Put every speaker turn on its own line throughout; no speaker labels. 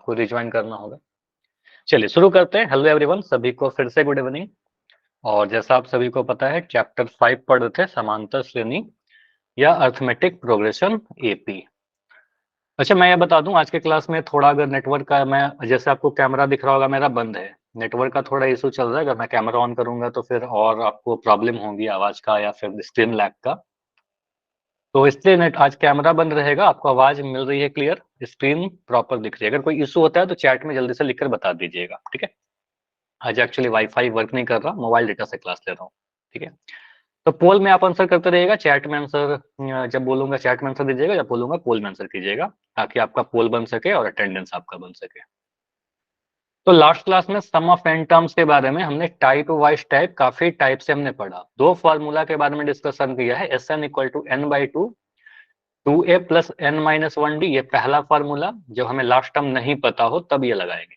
आपको रिज्वाइन करना होगा। चलिए शुरू करते हैं। हेलो एवरीवन, सभी को फिर से गुड इवनिंग। और जैसा आप सभी को पता है, चैप्टर 5 पढ़ रहे थे, समांतर श्रेणी या अर्थमेटिक प्रोग्रेशन एपी। अच्छा, मैं ये बता दूं, आज के क्लास में थोड़ा अगर नेटवर्क का, मैं जैसे आपको कैमरा दिख रहा होगा मेरा बंद है, नेटवर्क का थोड़ा इशू चल रहा है। अगर मैं कैमरा ऑन करूंगा तो फिर और आपको प्रॉब्लम होगी आवाज का या फिर स्क्रीन लैग का, तो इसलिए नेट आज कैमरा बंद रहेगा। आपको आवाज मिल रही है क्लियर, स्क्रीन प्रॉपर दिख रही है। अगर कोई इशू होता है तो चैट में जल्दी से लिखकर बता दीजिएगा, ठीक है। आज एक्चुअली वाईफाई वर्क नहीं कर रहा, मोबाइल डेटा से क्लास ले रहा हूँ, ठीक है। तो पोल में आप आंसर करते रहिएगा, चैट में आंसर जब बोलूंगा चैट में आंसर दीजिएगा, जब बोलूंगा पोल में आंसर कीजिएगा, ताकि आपका पोल बन सके और अटेंडेंस आपका बन सके। तो लास्ट क्लास में सम ऑफ एन टर्म्स के बारे में हमने टाइप वाइज टाइप काफी टाइप से हमने पढ़ा। दो फॉर्मूला के बारे में डिस्कशन किया है, S n equal to n by two, 2a plus n minus 1d, ये पहला फार्मूला। जब हमें लास्ट टर्म नहीं पता हो तब ये लगाएंगे।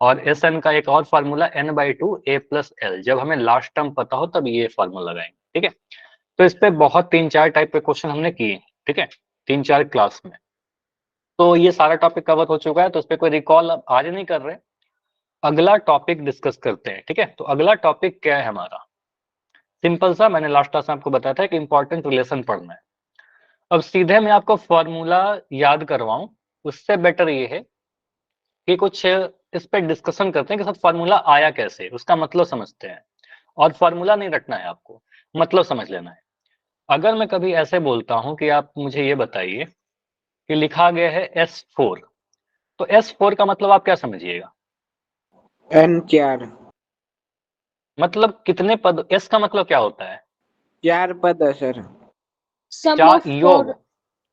और एस एन का एक और formula n by two a plus l, जब हमें लास्ट टर्म पता हो तब ये फार्मूला लगाएंगे, ठीक है। तो इस पे बहुत 3-4 टाइप के क्वेश्चन हमने किए, ठीक है, 3-4 क्लास में। तो ये सारा टॉपिक कवर हो चुका है, तो इस पे कोई रिकॉल अब आज नहीं कर रहे। अगला टॉपिक डिस्कस करते हैं, ठीक है। तो अगला टॉपिक क्या है हमारा, सिंपल सा, मैंने लास्ट क्लास में आपको बताया था कि इंपॉर्टेंट रिलेशन पढ़ना है। अब सीधे मैं आपको फॉर्मूला याद करवाऊं, उससे बेटर ये है कि कुछ इस पे डिस्कशन करते हैं कि सर फार्मूला आया कैसे, उसका मतलब समझते हैं। और फार्मूला नहीं रटना है आपको, मतलब समझ लेना है। अगर मैं कभी ऐसे बोलता हूं कि आप मुझे ये बताइए कि लिखा गया है S4, तो S4 का मतलब आप क्या समझिएगा?
एन 4,
मतलब कितने पद, S का मतलब क्या होता है?
4 पद है सर।
सम
चार
ऑफ
योग,
four.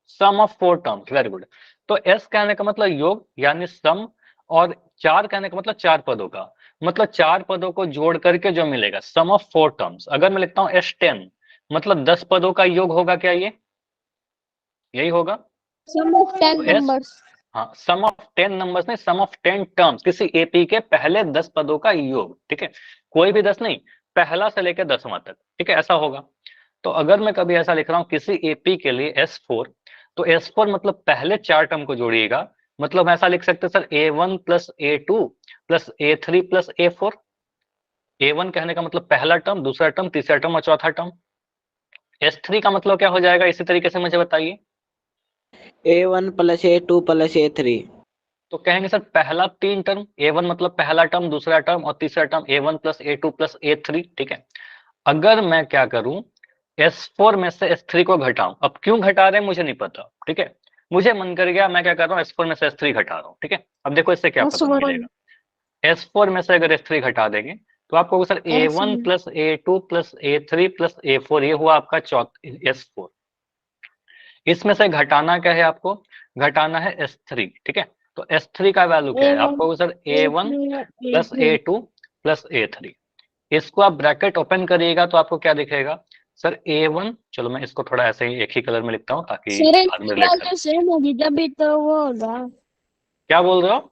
Sum of 4 terms, very good. तो S कहने का मतलब योग यानी सम, और 4 कहने का मतलब 4 पदों का, मतलब 4 पदों को जोड़ करके जो मिलेगा, सम ऑफ 4 टर्म्स। अगर मैं लिखता हूँ S10, मतलब 10 पदों का योग होगा क्या, ये यही होगा।
सम ऑफ 10
तो S,
नंबर्स।
हाँ, सम ऑफ 10 नंबर्स नहीं, सम ऑफ 10 टर्म्स, किसी एपी के पहले 10 पदों का योग, ठीक है। कोई भी 10 नहीं, पहला से लेकर 10वां तक, ठीक है, ऐसा होगा। तो अगर मैं कभी ऐसा लिख रहा हूँ किसी एपी के लिए S4, तो S4 मतलब पहले 4 टर्म को जोड़िएगा। मतलब ऐसा लिख सकते sir, A1 plus A2 plus A3 plus A4। A1 कहने का मतलब पहला टर्म, दूसरा टर्म, तीसरा टर्म और चौथा टर्म। S3 का मतलब क्या हो जाएगा, इसी तरीके से मुझे बताइए।
A1 plus A2 plus A3।
तो कहेंगे सर पहला 3 टर्म, A1 मतलब पहला टर्म, दूसरा टर्म और तीसरा term, A1 plus A2 plus A3, ठीक है। अगर मैं क्या करूं, S4 में से S3 को घटाऊं, अब क्यों घटा रहे हैं मुझे नहीं पता, ठीक है। मुझे मन कर गया, मैं क्या कर रहा हूँ, S4 में से S3 घटा रहा हूँ, ठीक है। अब देखो इससे क्या पता
S1
मिलेगा। S4 में से अगर S3 घटा देंगे तो आपको sir A1
S1
plus A2 plus A3 plus A4, ये हुआ आपका S4। इसमें से घटाना क्या है आपको, घटाना है S3, ठीक है। तो S3 का वैल्यू क्या है
A1
आपको, sir A1
A3
plus
A3।
A2 plus A3। इसको आप ब्रैकेट ओपन करिएगा तो आपको क्या दिखेगा, सर A1, चलो मैं इसको थोड़ा ऐसे ही एक ही कलर में लिखता हूँ ताकि
सर
बाद में रिलेट कर।
वैल्यू सेम होगी तभी तो वो होगा।
क्या बोल रहे हो?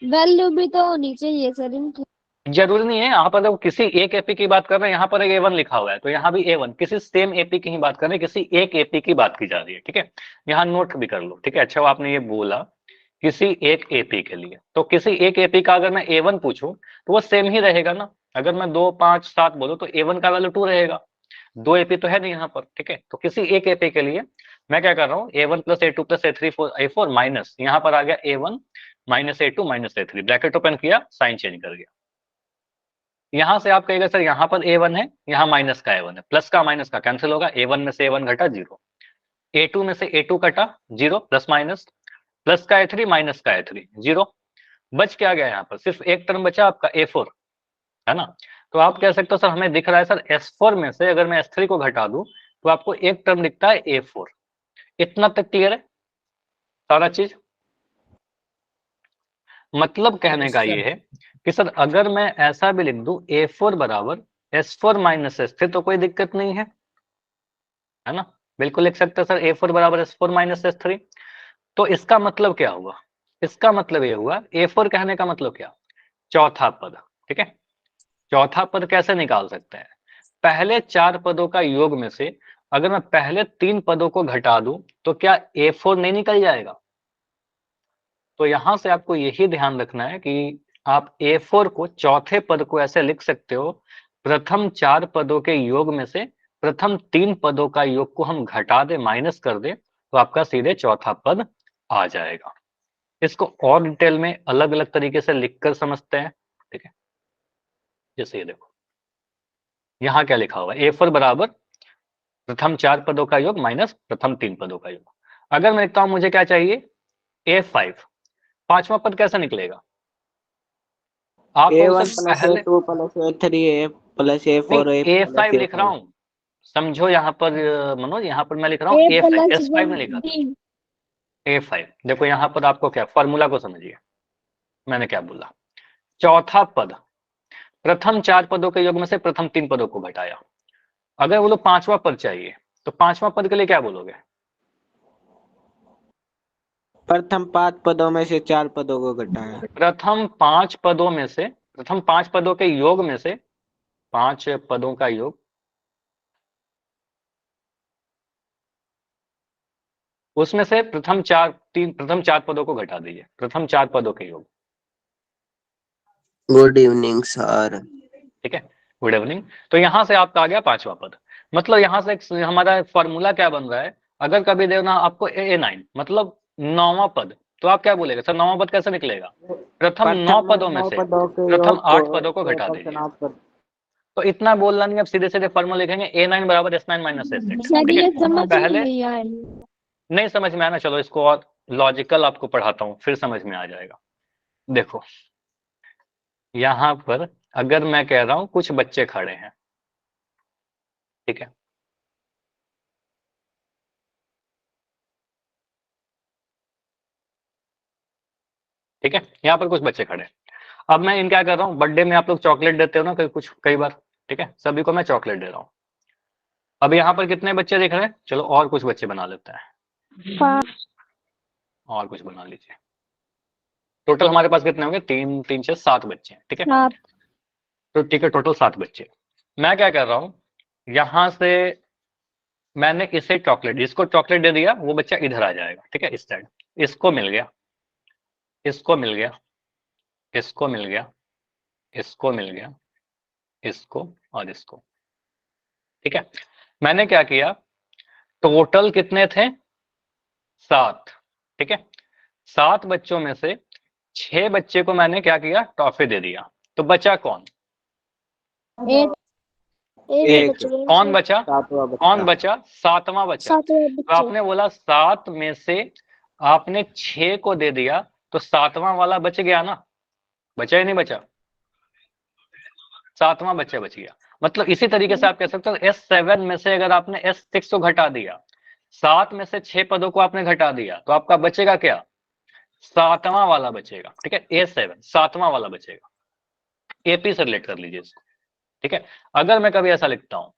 वैल्यू भी तो होनी चाहिए सर इनकी।
जरूरी नहीं है, यहाँ पर देखो किसी एक एपी की बात कर रहे हैं, यहाँ पर एक A1 लिखा हुआ है तो यहाँ भी A1, किसी सेम एपी की ही बात कर रहे हैं, किसी एक एपी की बात की जा रही है, ठीक है। यहाँ नोट भी कर लो, ठीक है। अच्छा आपने ये बोला किसी एक एपी के लिए, तो किसी एक एपी का अगर मैं A1 पूछूं तो वो सेम ही रहेगा ना। अगर मैं 2, 5, 7 बोलूं तो A1 का वैल्यू 2 रहेगा। 2 एपी तो है नहीं यहाँ पर, ठीक है। तो किसी एक एपी के लिए मैं क्या कर रहा हूँ, A1 plus A2 plus A3 A4 minus, यहाँ पर आ गया A1 minus A2 minus A3, bracket open किया, साइन चेंज कर गया। यहां से आप कहेगा सर यहाँ पर A1 है, यहाँ माइनस का A1 है, प्लस का माइनस का कैंसिल होगा, A1 में से A1 घटा 0, A2 में से A2 कटा 0, प्लस माइनस, प्लस का A3 माइनस का A3 0। बच क्या गया, यहाँ पर सिर्फ एक टर्म बचा आपका A4, है ना। तो आप कह सकते हो सर हमें दिख रहा है सर S4 में से अगर मैं S3 को घटा दूं तो आपको एक टर्म दिखता है A4। इतना तक क्लियर है सारा चीज? मतलब कहने का ये है कि सर अगर मैं ऐसा भी लिख दूं A4 बराबर S4 माइनस S3 तो कोई दिक्कत नहीं है ना। बिल्कुल लिख सकते हैं सर A4 बराबर S4 माइनस S3। तो इसका मतलब क्या हुआ, इसका मतलब ये हुआ A4 कहने का मतलब क्या, चौथा पद, ठीक है। चौथा पद कैसे निकाल सकते हैं, पहले 4 पदों का योग में से अगर मैं पहले 3 पदों को घटा दूं तो क्या A4 नहीं निकल जाएगा? तो यहां से आपको यही ध्यान रखना है कि आप A4 को चौथे पद को ऐसे लिख सकते हो, प्रथम 4 पदों के योग में से प्रथम 3 पदों का योग को हम घटा दे, माइनस कर दे, तो आपका सीधे चौथा पद आ जाएगा। इसको और डिटेल में अलग अलग तरीके से लिखकर समझते हैं, ठीक है। जैसे ये देखो, यहाँ क्या लिखा हुआ है, A4 बराबर प्रथम 4 पदों का योग माइनस प्रथम 3 पदों का योग। अगर मैं लिखता हूं मुझे क्या चाहिए, A5, पांचवा पद कैसा निकलेगा, आप
A1
सबसे
प्लस
पहले
A2 plus A3 A plus A4
नहीं,
A
A5
प्लस
लिख रहा
A5।
हूं, समझो यहाँ पर मनोज, यहाँ पर मैं लिख रहा हूँ
A
A5,
प्लस
S5 में लिखा था A5। देखो यहाँ पर आपको क्या, फॉर्मूला को समझिए, मैंने क्या बोला, चौथा पद प्रथम 4 पदों के योग में से प्रथम 3 पदों को घटाया। अगर बोलो पांचवा पद चाहिए, तो पांचवा पद के लिए क्या बोलोगे,
प्रथम 5 पदों में से 4 पदों को घटाया।
प्रथम 5 पदों में से, प्रथम 5 पदों के योग में से 5 पदों का योग, उसमें से प्रथम 4 पदों को घटा दीजिए, प्रथम 4 पदों के योग।
Good evening sir.
ठीक है, गुड इवनिंग। तो यहां से आपका आ गया पांचवा पद। मतलब यहां से हमारा फॉर्मूला क्या बन रहा है, अगर कभी देना आपको A9 मतलब 9वां पद, तो आप क्या बोलेगा, सर 9वां पद कैसे निकलेगा, प्रथम 9
प्रथम
पदों में
9
से
पदों के
प्रथम
योग
8 पदों को घटा दीजिए। तो इतना बोलना नहीं, अब सीधे सीधे फॉर्मूला लिखेंगे A9 बराबर S9 माइनस S6।
सर
ठीक
ये
है,
समझ
पहले
नहीं आया।
नहीं समझ में आया ना, चलो इसको और लॉजिकल आपको पढ़ाता हूँ, फिर समझ में आ जाएगा। देखो यहां पर अगर मैं कह रहा हूं कुछ बच्चे खड़े हैं, ठीक है, ठीक है, यहाँ पर कुछ बच्चे खड़े हैं। अब मैं इन क्या कर रहा हूँ, बर्थडे में आप लोग चॉकलेट देते हो ना कई बार, ठीक है, सभी को मैं चॉकलेट दे रहा हूँ। अब यहाँ पर कितने बच्चे दिख रहे हैं, चलो और कुछ बच्चे बना लेते हैं, और कुछ बना लीजिए। टोटल हमारे पास कितने होंगे, 3 3 6 7 बच्चे हैं, ठीक है। तो ठीक है, टोटल 7 बच्चे। मैं क्या कर रहा हूँ, यहां से मैंने इसे चॉकलेट, इसको चॉकलेट दे दिया, वो बच्चा इधर आ जाएगा, ठीक है, इस साइड। इसको मिल गया, इसको मिल गया, इसको मिल गया, इसको मिल गया, इसको और इसको, ठीक है। मैंने क्या किया, टोटल कितने थे, 7, ठीक है। 7 बच्चों में से 6 बच्चे को मैंने क्या किया, टॉफी दे दिया, तो बचा कौन, एक। कौन बचा, कौन बचा, 7वां बचा। तो आपने बोला 7 में से आपने 6 को दे दिया, तो 7वां वाला बच गया ना, बचा ही नहीं बचा, 7वां बच्चा बच गया। मतलब इसी तरीके से आप कह सकते हो S7 में से अगर आपने S6 को घटा दिया, 7 में से 6 पदों को आपने घटा दिया, तो आपका बचेगा क्या, 7वां वाला बचेगा, ठीक है, A7 7वां वाला बचेगा। AP से रिलेट कर लीजिए इसको, ठीक है। अगर मैं कभी ऐसा लिखता हूं,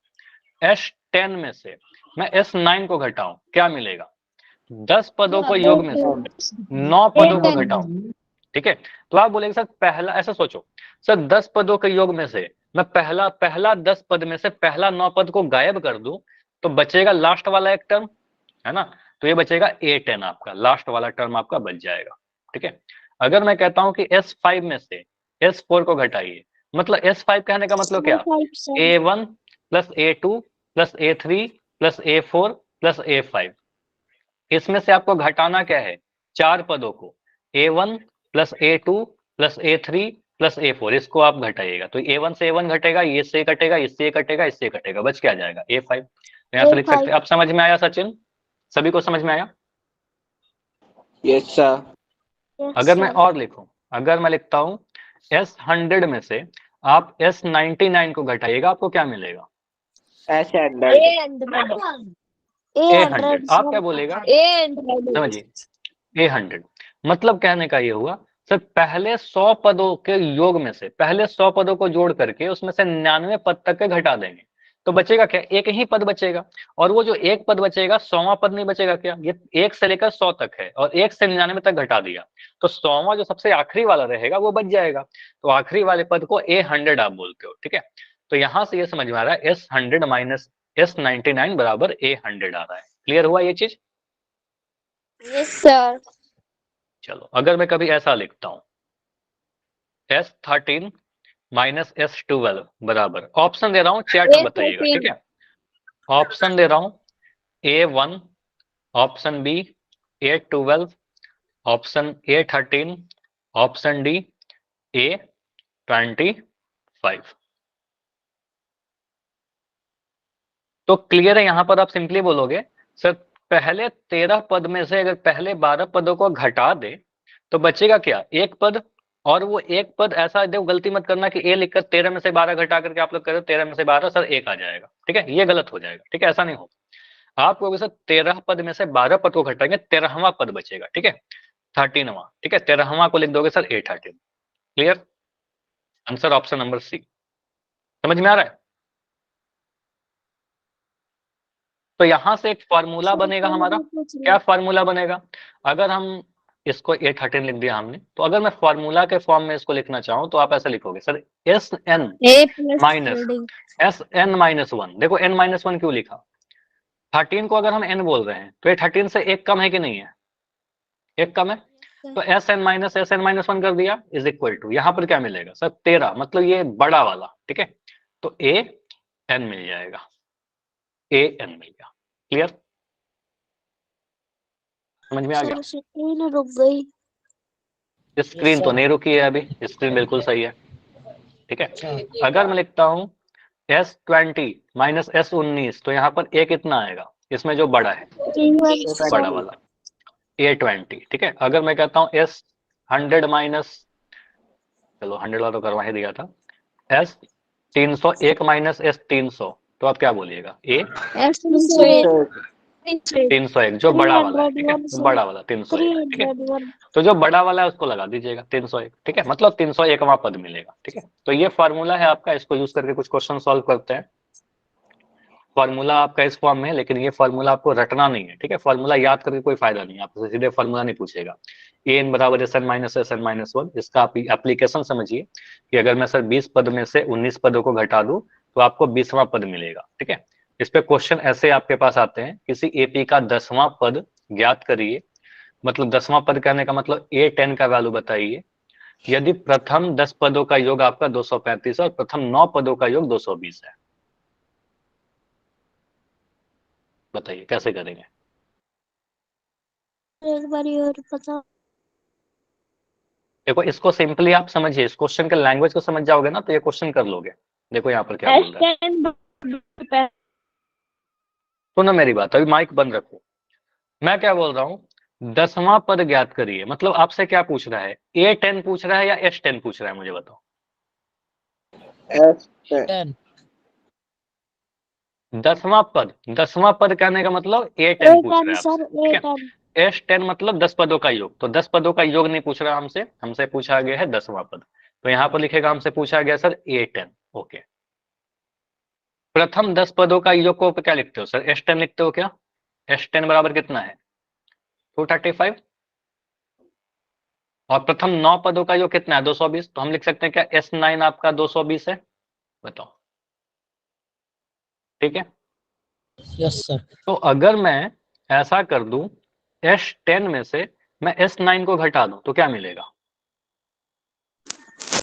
S10 में से मैं S9 को घटाऊं, क्या मिलेगा, 10 पदों को योग में से 9 पदों को घटाऊं, ठीक है। तो आप बोलेंगे सर पहला, ऐसा सोचो सर 10 पदों के योग में से मैं पहला 10 पद में से पहला 9 पद को गायब कर दूं, तो बचेगा लास्ट वाला एक टर्म, है ना, तो ये बचेगा A10, आपका लास्ट वाला टर्म आपका बच जाएगा, ठीक है। अगर मैं कहता हूं कि S5 में से S4 को घटाइए, मतलब S5 कहने का मतलब क्या, A1 plus A2 plus A3 plus A4 plus A5, इसमें से आपको घटाना क्या है, 4 पदों को, A1 plus A2 plus A3 plus A4, इसको आप घटाइएगा, तो A1 से A1 घटेगा, ये से कटेगा, इससे कटेगा, इससे कटेगा, बच क्या जाएगा, A5। तो यहाँ से लिख सकते हैं। अब समझ में आया सचिन, सभी को समझ में आया,
यस सर।
अगर मैं और लिखूं, अगर मैं लिखता हूं S100 में से आप S99 को घटाइएगा, आपको क्या मिलेगा, A100। आप क्या बोलेगा, समझिए, A100 मतलब कहने का ये हुआ सर पहले 100 पदों के योग में से पहले 100 पदों को जोड़ करके उसमें से 99 पद तक के घटा देंगे, तो बचेगा क्या, एक ही पद बचेगा। और वो जो एक पद बचेगा 100वां पद नहीं बचेगा क्या, ये 1 से लेकर 100 तक है, और 1 से 99 तक घटा दिया, तो 100वां जो सबसे आखिरी वाला रहेगा वो बच जाएगा, तो आखिरी वाले पद को A100 आप बोलते हो, ठीक है। तो यहां से ये समझ में आ रहा है S100 माइनस S99 बराबर A100 आ रहा है। क्लियर हुआ ये चीज,
यस सर।
चलो अगर मैं कभी ऐसा लिखता हूं S13 माइनस S12 बराबर, ऑप्शन दे रहा हूं, चैट में बताइएगा, ठीक है। ऑप्शन दे रहा हूं A1, option B A12, option A13, option D A25। तो क्लियर है, यहां पर आप सिंपली बोलोगे सर पहले 13 पद में से अगर पहले 12 पदों को घटा दे तो बचेगा क्या, एक पद। और वो एक पद ऐसा, देखो गलती मत करना कि ए लिखकर 13 में से 12 घटा करके आप लोग करो 13 में से 12 सर एक आ जाएगा, ठीक है, ये गलत हो जाएगा, ठीक है, ऐसा नहीं हो। आप लोग सर 13 पद में से 12 पद को घटाएंगे, 13वां पद बचेगा, ठीक है, 13वां, ठीक है, 13वां को लिख दोगे sir A13। Clear, answer option number C. समझ में आ रहा है। तो यहां से एक फॉर्मूला बनेगा हमारा, क्या फॉर्मूला बनेगा, अगर हम इसको A13 लिख दिया हमने, तो अगर मैं फॉर्मूला के फॉर्म में इसको लिखना चाहूं तो आप ऐसा लिखोगे सर SN माइनस 1। देखो n माइनस 1 क्यों लिखा, 13 को अगर हम n बोल रहे हैं तो ये 13 से एक कम है कि नहीं है, एक कम है, तो SN माइनस 1 कर दिया इज इक्वल टू, यहां पर क्या मिलेगा सर 13, मतलब ये बड़ा वाला, ठीक है, तो AN मिल जाएगा, AN मिल गया। क्लियर, समझ में आ गया।
स्क्रीन रुक गई।
स्क्रीन तो नहीं रुकी है अभी, स्क्रीन बिल्कुल सही है, ठीक है। अगर मैं लिखता हूं S20 माइनस S19, तो यहाँ पर A कितना आएगा, इसमें जो बड़ा है बड़ा वाला A20, ठीक है। अगर मैं कहता हूं S100 माइनस, चलो 100 वाला तो करवा ही दिया था, S301 माइनस S300, तो आप क्या बोलिएगा, A 301 जो बड़ा वाला है, ठीक है, बड़ा वाला 301, ठीक है, तो जो बड़ा वाला है उसको लगा दीजिएगा 301, ठीक है, मतलब 301वां पद मिलेगा, ठीक है। तो ये फॉर्मूला है आपका, इसको यूज करके कुछ क्वेश्चन सॉल्व करते हैं। फॉर्मूला आपका इस फॉर्म में है, लेकिन ये फॉर्मूला आपको रटना नहीं है, ठीक है, फॉर्मूला याद करके कोई फायदा नहीं है, आपसे सीधे फॉर्मूला नहीं पूछेगा। an बराबर SN माइनस SN माइनस 1, इसका आप एप्लीकेशन समझिए कि अगर मैं सर 20 पद में से 19 पदों को घटा दूं तो आपको 20वां पद मिलेगा, ठीक है। इस पे क्वेश्चन ऐसे आपके पास आते हैं, किसी एपी का 10वां पद ज्ञात करिए, मतलब 10वां पद कहने का मतलब A10 का वैल्यू बताइए यदि प्रथम 10 पदों का योग आपका 235 है और प्रथम 9 पदों का योग 220 है। बताइए कैसे करेंगे।
एक बार और पता।
देखो इसको सिंपली आप समझिए, इस क्वेश्चन के लैंग्वेज को समझ जाओगे ना तो ये क्वेश्चन कर लोगे। देखो यहाँ पर क्या बोल रहा है, सुनो मेरी बात, अभी माइक बंद रखो। मैं क्या बोल रहा हूँ, 10वां पद ज्ञात करिए, मतलब आपसे क्या पूछ रहा है, A10 पूछ रहा है या S10 पूछ रहा है, मुझे बताओ।
S10।
10वां पद कहने का मतलब A10 पूछ रहा है आपसे, ठीक है। S10 मतलब 10 पदों का योग, तो 10 पदों का योग नहीं पूछ रहा हमसे, हमसे पूछा गया है 10वां पद, तो यहाँ पर लिखेगा हमसे पूछा गया सर A10। ओके, प्रथम 10 पदों का योग को क्या लिखते हो सर, S10 लिखते हो क्या, S10 बराबर कितना है 235, और प्रथम 9 पदों का योग कितना है 220, तो हम लिख सकते हैं क्या S9 आपका 220 है, बताओ, ठीक है।
Yes sir.
तो अगर मैं ऐसा कर दूं S10 में से मैं S9 को घटा दूं तो क्या मिलेगा,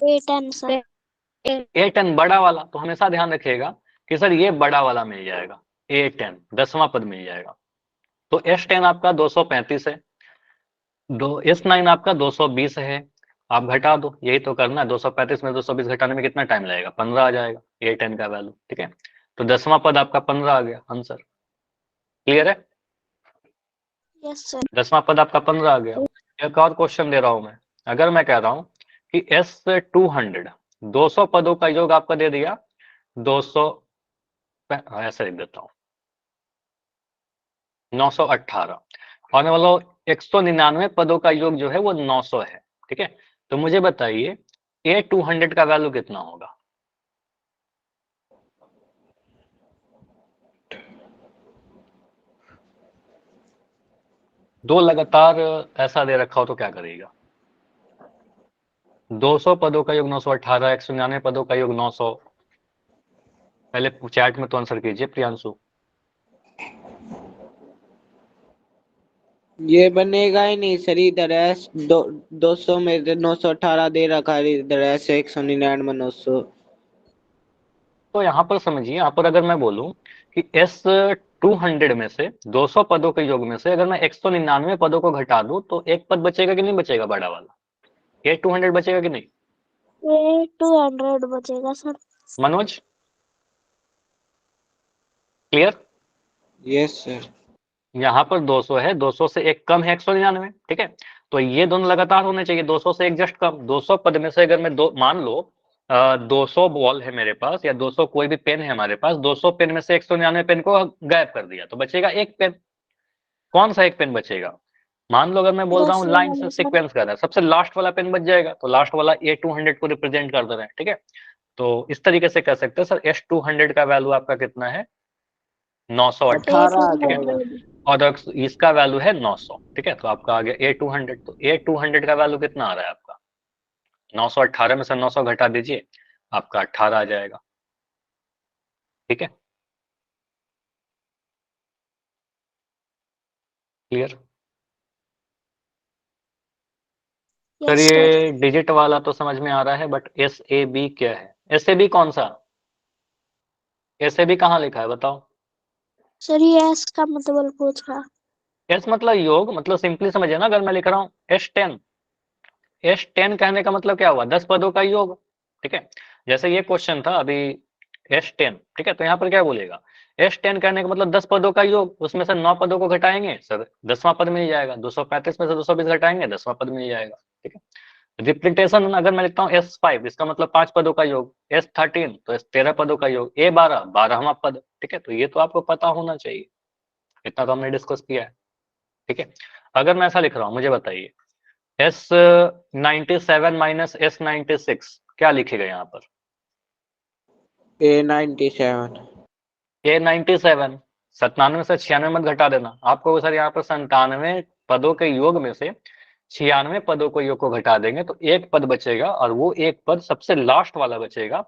A10 सर।
A10 बड़ा वाला, तो हमेशा ध्यान रखिएगा कि सर ये बड़ा वाला मिल जाएगा, A10 10वां पद मिल जाएगा। तो S10 आपका 235 है, S9 आपका 220 है, आप घटा दो, यही तो करना है, 235 में 220 घटाने में कितना टाइम लगेगा, 15 आ जाएगा A10 का वैल्यू, ठीक है। तो 10वां पद आपका 15 आ गया आंसर। क्लियर है,
यस सर।
10वां पद आपका 15 आ गया। एक और क्वेश्चन दे रहा हूं मैं, अगर मैं कह रहा हूं कि S200 200 पदों का योग आपका दे दिया 200, ऐसे लिख देता हूं 918, और मैं बोलो 199 पदों का योग जो है वो 900 है, ठीक है। तो मुझे बताइए A200 का वैल्यू कितना होगा, दो लगातार ऐसा दे रखा हो तो क्या करेगा, 200 पदों का योग 918, 199 पदों का योग 900, पहले चैट में तो आंसर कीजिए प्रियांशु।
ये बनेगा ही नहीं सर। इधर है 200 में से 918 दे रखा है, इधर है 199 में 900।
तो यहाँ पर समझिए, यहाँ पर अगर मैं बोलूं कि S200 में से 200 पदों के योग में से अगर मैं 199 पदों को घटा दूं तो एक पद बचेगा कि नहीं बचेगा, बड़ा वाला? ये 200 बचेगा कि नहीं?
ये 200 बचेगा sir.
Manoj, clear?
Yes sir.
यहाँ पर 200 है, 200 से एक कम है 199, ठीक है। तो ये दोनों लगातार होने चाहिए, 200 से एक जस्ट कम। 200 पद में से अगर मैं दो मान लो 200 बॉल है मेरे पास या 200 कोई भी पेन है हमारे पास, 200 पेन में से 199 पेन को गायब कर दिया तो बचेगा एक पेन। कौन सा एक पेन बचेगा? मान लो अगर मैं बोल रहा हूँ
10
लाइन से
वाला सर।
सीक्वेंस कर रहा है, सबसे लास्ट वाला पेन बच जाएगा, तो लास्ट वाला A200 को रिप्रेजेंट कर दे रहे हैं, ठीक है। तो इस तरीके से कह सकते हैं सर, S200 का वैल्यू आपका कितना है? 918,
18 आ
ठीक है।
800।
और इसका वैल्यू है 900, ठीक है। तो आपका आ गया A200। तो A200 का वैल्यू कितना आ रहा है आपका? 918 में से 900 घटा दीजिए, आपका 18 आ जाएगा, ठीक है। क्लियर? Sir
yes sir.
ये डिजिट वाला तो समझ में आ रहा है, बट SAB क्या है? SAB कौन सा? SAB कहाँ लिखा है बताओ?
सर ये S का मतलब पूछ रहा।
S मतलब योग, मतलब सिंपली समझिए ना, अगर मैं लिख रहा हूँ S10 कहने का मतलब क्या हुआ? 10 पदों का योग, ठीक है। जैसे ये क्वेश्चन था अभी S10, ठीक है। तो यहाँ पर क्या बोलेगा? S10 कहने का मतलब 10 पदों का योग, उसमें से 9 पदों को घटाएंगे सर 10वां पद मिल जाएगा, 235 में से 220 घटाएंगे 10वां पद मिल जाएगा, ठीक है। रिप्लीटेशन अगर मैं लिखता हूँ S5, इसका मतलब 5 पदों का योग, S13 तो S13 पदों का योग, A12 12वां पद, ठीक है। तो ये तो आपको पता होना चाहिए, इतना तो हमने डिस्कस किया है, ठीक है। अगर मैं ऐसा लिख रहा हूँ, मुझे बताइए S97 माइनस S96 क्या लिखेगा यहाँ पर?
A97।
A97, 97 से 96 मत घटा देना, आपको सर यहाँ पर 97 पदों के योग में से 96 पदों को योग को घटा देंगे तो एक पद बचेगा, और वो एक पद सबसे लास्ट वाला बचेगा,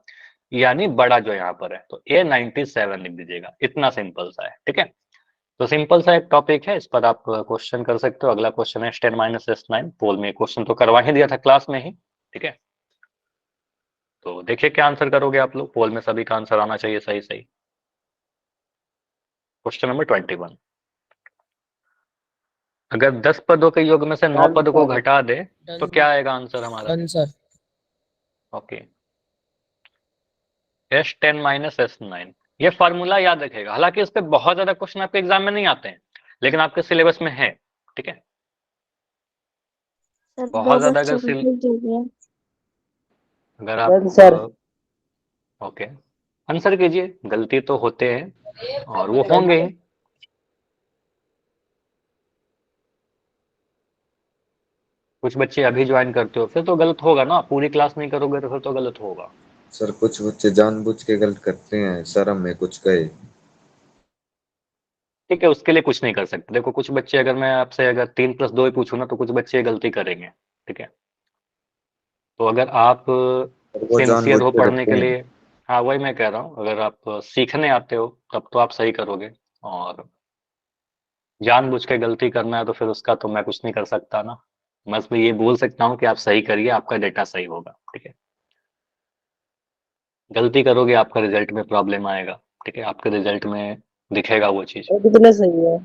यानी बड़ा जो यहाँ पर है। तो A97 लिख दीजिएगा, इतना सिंपल सा है, ठीक है। तो सिंपल सा एक टॉपिक है, इस पर आप क्वेश्चन कर सकते हो। अगला क्वेश्चन है S10 माइनस S9। पोल में क्वेश्चन तो करवा ही दिया था क्लास में ही, ठीक है। तो देखिए क्या आंसर करोगे आप लोग, पोल में सभी का आंसर आना चाहिए सही सही। क्वेश्चन नंबर 21, अगर 10 पदों के योग में से 9 पद को घटा दे तो क्या आएगा आंसर हमारा?
Answer
okay, S10 minus S9, ये फॉर्मूला याद रखेगा। हालांकि इस पे बहुत ज्यादा क्वेश्चन आपके एग्जाम में नहीं आते हैं, लेकिन आपके सिलेबस में है, ठीक है।
सर
बहुत
दो
ज्यादा
बच्चों को भेज दीजिए।
अगर आप
सर
ओके आंसर कीजिए, गलती तो होते हैं और वो होंगे ही। कुछ बच्चे अभी ज्वाइन करते हो, फिर तो गलत होगा ना, पूरी क्लास नहीं करोगे तो फिर तो गलत होगा।
सर कुछ बच्चे जानबूझ के गलत करते हैं, सर हमें कुछ कहे।
ठीक है, उसके लिए कुछ नहीं कर सकते। देखो कुछ बच्चे, अगर मैं आपसे अगर 3+2 ही पूछूं ना तो कुछ बच्चे गलती करेंगे, ठीक है। तो अगर आप
सर वो
सिंसियर
जानबूझ
हो
के
पढ़ने
करते
के
हैं।
लिए, हाँ वही मैं कह रहा हूँ, अगर आप सीखने आते हो तब तो आप सही करोगे, और जानबूझ के गलती करना है तो फिर उसका तो मैं कुछ नहीं कर सकता ना। बस मैं ये बोल सकता हूँ कि आप सही करिए, आपका डेटा सही होगा, ठीक है। गलती करोगे आपका रिजल्ट में प्रॉब्लम आएगा, ठीक है, आपके रिजल्ट में दिखेगा वो चीज।
कितने सही है?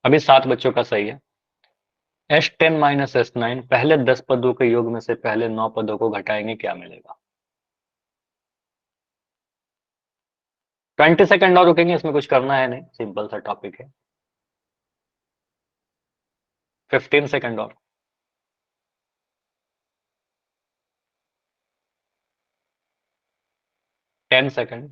अभी 7 बच्चों का सही है। S10 माइनस S9, पहले 10 पदों के योग में से पहले 9 पदों को घटाएंगे, क्या मिलेगा? 20 सेकंड और रुकेंगे, इसमें कुछ करना है नहीं, सिंपल सा टॉपिक है। 15 सेकंड और। 10 सेकंड।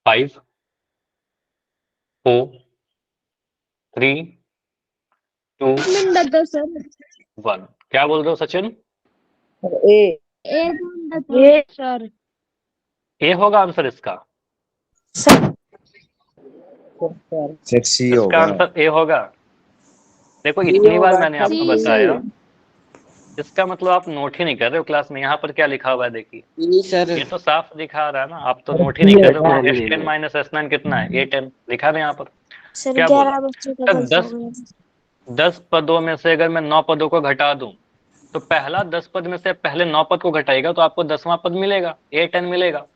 5, 4, 3, 2,
मिनट दो सर।
1। क्या बोल रहे हो सचिन?
ए
एक मिनट दो सर।
ए होगा आंसर इसका?
सर
सर सी
इसका
होगा।
आंसर ए होगा। देखो
सी
इतनी बार
होगा
मैंने
सर,
आपको
सी सी।
बताया, इसका मतलब आप नोट ही नहीं कर रहे हो क्लास में। यहाँ पर क्या लिखा हुआ है देखिए,
नहीं सर,
ये तो साफ दिखा रहा है ना, आप तो नोट ही नहीं कर रहे हो। S10 माइनस S9 कितना है? A10 लिखा है यहाँ पर।
सर
क्या
11
बोला?
बच्चों का
सर
गलत हो गया।
10 पदों में से अगर मैं 9 पदों को घटा दूं तो पहला 10 पद में से पहले 9 पद को घटाएगा तो आपको 10वां पद मिलेगा, A10 मिलेगा।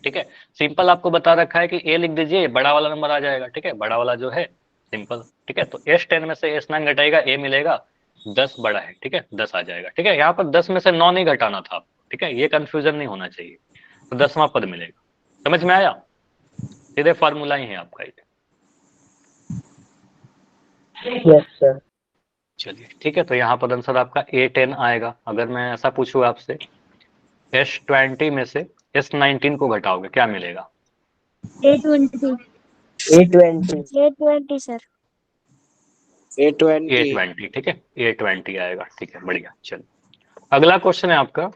ठीक है, सिंपल आपको बता रखा है कि A लिख दीजिए, बड़ा वाला नंबर आ जाएगा। ठीक है, बड़ा वाला जो है सिंपल। ठीक है, तो S10 में से S9 घटाएगा, A मिलेगा, 10 बड़ा है। ठीक है, 10 आ जाएगा। ठीक है, यहाँ पर 10 में से 9 नहीं घटाना था आपको। ठीक है, ये कंफ्यूजन नहीं होना चाहिए। तो 10वां पद मिलेगा। समझ में आया? सीधे फार्मूला ही है आपका ये।
Yes sir.
चलिए ठीक है, तो यहाँ पर आंसर आपका A10 आएगा। अगर मैं ऐसा पूछूं आपसे, S20 में से S19 को घटाओगे क्या मिलेगा?
A20
A20
sir.
A20।
A20। ठीक है, A20 आएगा। ठीक है, बढ़िया। चलिए अगला क्वेश्चन है आपका,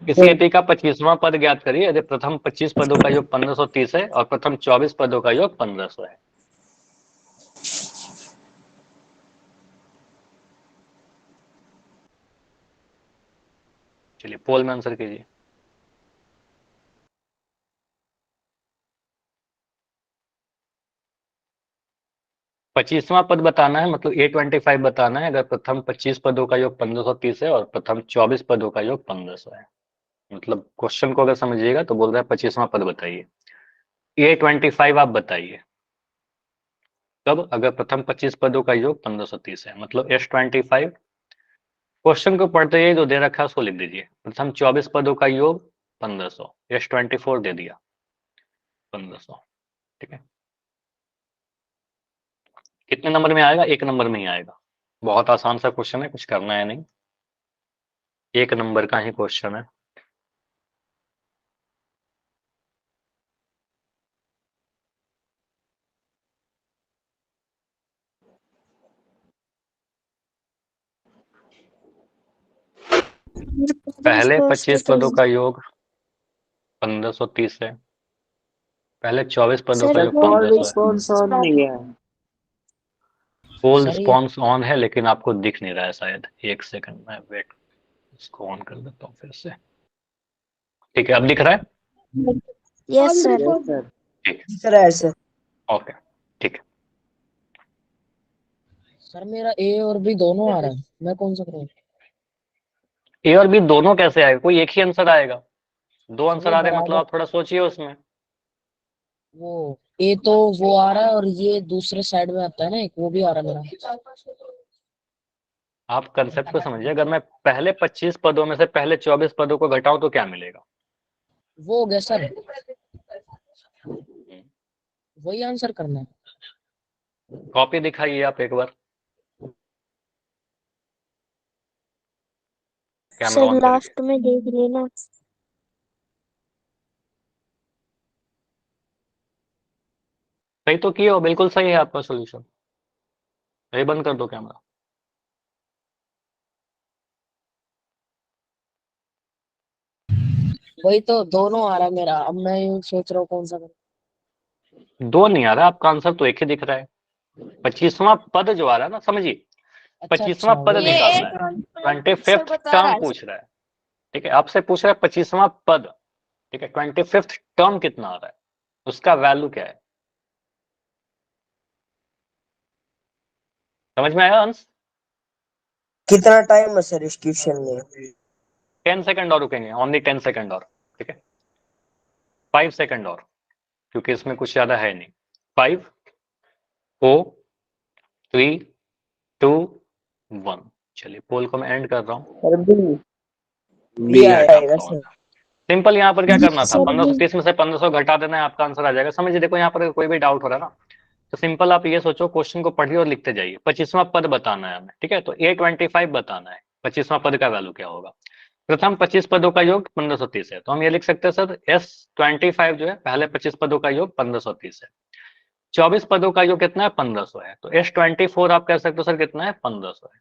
किसी एपी का 25वां पद ज्ञात करिए यदि प्रथम 25 पदों का योग 1530 है और प्रथम 24 पदों का योग 1500 है। चलिए पोल में आंसर कीजिए। पच्चीसवां पद बताना है, मतलब A25 बताना है अगर प्रथम 25 पदों का योग 1530 है और प्रथम 24 पदों का योग 1500 है। मतलब क्वेश्चन को अगर समझिएगा तो बोल रहा है 25वां पद बताइए। A25 आप बताइए कब, अगर प्रथम 25 पदों का योग 1530 है। मतलब S25 क्वेश्चन को पढ़ते ही जो दे रखा है उसको लिख दीजिए। प्रथम 24 पदों का योग 1500, S24 दे दिया 1500। ठीक है, कितने नंबर में आएगा? एक नंबर में ही आएगा। बहुत आसान सा क्वेश्चन है, कुछ करना है नहीं, एक नंबर का ही क्वेश्चन है। पहले 25 पदों का योग 1530 है, पहले 24 पदों का
सर
योग
कॉल
1500 है।
रिस्पॉन्स ऑन नहीं है।
कॉल
सर ये
रिस्पॉन्स ऑन है लेकिन आपको दिख नहीं रहा है शायद। एक सेकंड में वेट, इसको ऑन कर देता हूँ फिर से। ठीक है, अब दिख रहा है?
Yes sir.
Yes sir.
ठीक है,
दिख रहा है सर।
ओके ठीक है।
सर मेरा ए और बी दोनों आ रहा है, मैं कौन सा करूँ?
ए और बी दोनों कैसे आएगा? कोई एक ही आंसर आएगा। दो आंसर
नहीं
आ रहे हैं, मतलब
बराबर,
आप थोड़ा सोचिए उसमें।
वो ए तो वो आ रहा है और ये दूसरे साइड में आता है ना एक, वो भी आ रहा है मेरा।
आप कंसेप्ट को समझिए, अगर मैं पहले 25 पदों में से पहले 24 पदों को घटाऊं तो क्या मिलेगा?
वो हो गया सर, वही आंसर करना है।
कॉपी दिखाइए आप एक बार, कैमरा
सर
ऑन करके।
लास्ट में देख लेना।
सही तो किए हो, बिल्कुल सही है आपका सोल्यूशन। ये बंद कर दो कैमरा।
वही तो दोनों आ रहा है मेरा, अब मैं ये सोच रहा हूँ कौन सा करूँ।
दो नहीं आ रहा, आपका आंसर तो एक ही दिख रहा है। 25वां पद जो आ रहा है ना, समझिए,
अच्छा
25वां
अच्छा
पद
वो
निकालना है। 25th टर्म पूछ रहा है। ठीक है, आपसे पूछ रहा है 25वां पद। ठीक है, 25th टर्म कितना आ रहा है, उसका वैल्यू क्या है? समझ में आया अंश?
कितना टाइम है सर इस क्वेश्चन में?
10 सेकंड और रुकेंगे, ओनली 10 सेकंड और। ठीक है, 5 सेकंड और, क्योंकि इसमें कुछ ज्यादा है नहीं। 5 4 3 2 1। चलिए पोल को मैं एंड कर रहा हूँ।
सर बी
बी
क्या है
आएगा।
आएगा
आपका
सर।
आंसर? सिंपल, यहाँ पर क्या करना था,
सर
1530 में से 1500 घटा देना है, आपका आंसर आ जाएगा। समझिए, देखो यहाँ पर कोई भी डाउट हो रहा है ना, तो सिंपल आप ये सोचो, क्वेश्चन को पढ़िए और लिखते जाइए। 25वां पद बताना है हमें। ठीक है, तो A25 बताना है, 25वां पद का वैल्यू क्या होगा। प्रथम 25 पदों का योग 1530 है, तो हम ये लिख सकते हैं सर S25 जो है पहले 25 पदों का योग 1530 है। 24 पदों का योग कितना है? 1500 है। तो S24 आप कह सकते हो सर कितना है? 1500 है।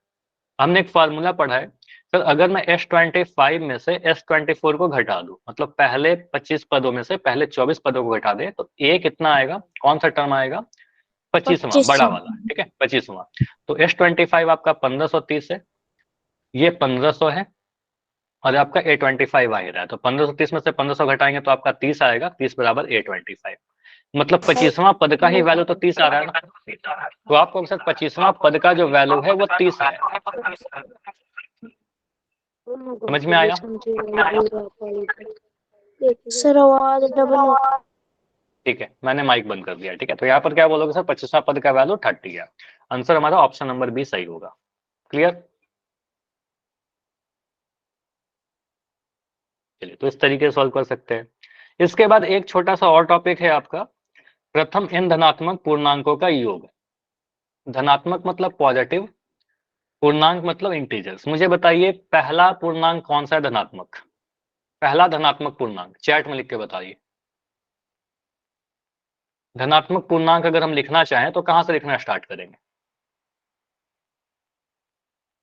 हमने एक फार्मूला पढ़ा है सर, अगर मैं S25 में से S24 को घटा दूं, मतलब पहले 25 पदों में से पहले 24 पदों को घटा दे, तो A कितना आएगा? कौन सा टर्म आएगा? 25वां, बड़ा
25।
वाला। ठीक है, 25वां। तो S25 आपका 1530 है। ये 1500 है और आपका A25 आ ही रहा है, तो 1530 में से 1500 घटाएंगे तो आपका 30 आएगा, 30 बराबर A25। मतलब 25वां पद का ही वैल्यू तो 30 आ रहा है ना, तो आपको सर 25वां पद का जो वैल्यू है वो 30 है। समझ में आया?
सर आवाज डबल।
ठीक है, मैंने माइक बंद कर दिया। ठीक है, तो यहाँ पर क्या बोलोगे सर, 25वां पद का वैल्यू 30 है। आंसर हमारा ऑप्शन नंबर बी सही होगा। क्लियर? चलिए, तो इस तरीके से सॉल्व कर सकते हैं। इसके बाद एक छोटा सा और टॉपिक है आपका, प्रथम n धनात्मक पूर्णांकों का योग। धनात्मक मतलब पॉजिटिव, पूर्णांक मतलब इंटीजर्स। मुझे बताइए पहला पूर्णांक कौन सा है धनात्मक, पहला धनात्मक पूर्णांक चैट में लिख के बताइए। धनात्मक पूर्णांक अगर हम लिखना चाहें तो कहां से लिखना स्टार्ट करेंगे?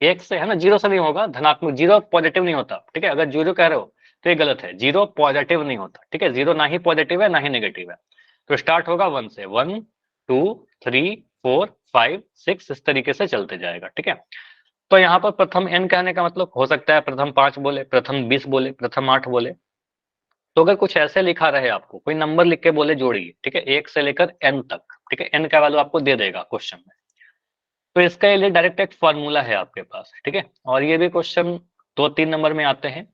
एक से, है ना, जीरो से नहीं होगा। धनात्मक जीरो पॉजिटिव नहीं होता। ठीक है, अगर जीरो कह रहे हो तो ये गलत है, जीरो पॉजिटिव नहीं होता। ठीक है, जीरो ना ही पॉजिटिव है ना ही नेगेटिव है। तो स्टार्ट होगा 1 से, 1 2 3 4 5 6, इस तरीके से चलते जाएगा। ठीक है, तो यहाँ पर प्रथम n कहने का मतलब हो सकता है प्रथम 5 बोले, प्रथम 20 बोले, प्रथम 8 बोले। तो अगर कुछ ऐसे लिखा रहे, आपको कोई नंबर लिख के बोले जोड़िए, ठीक है, 1 से लेकर n तक, ठीक है, n का वैल्यू आपको दे देगा क्वेश्चन में, तो इसका लिए डायरेक्ट एक फॉर्मूला है आपके पास। ठीक है, और ये भी क्वेश्चन 2-3 नंबर में आते हैं।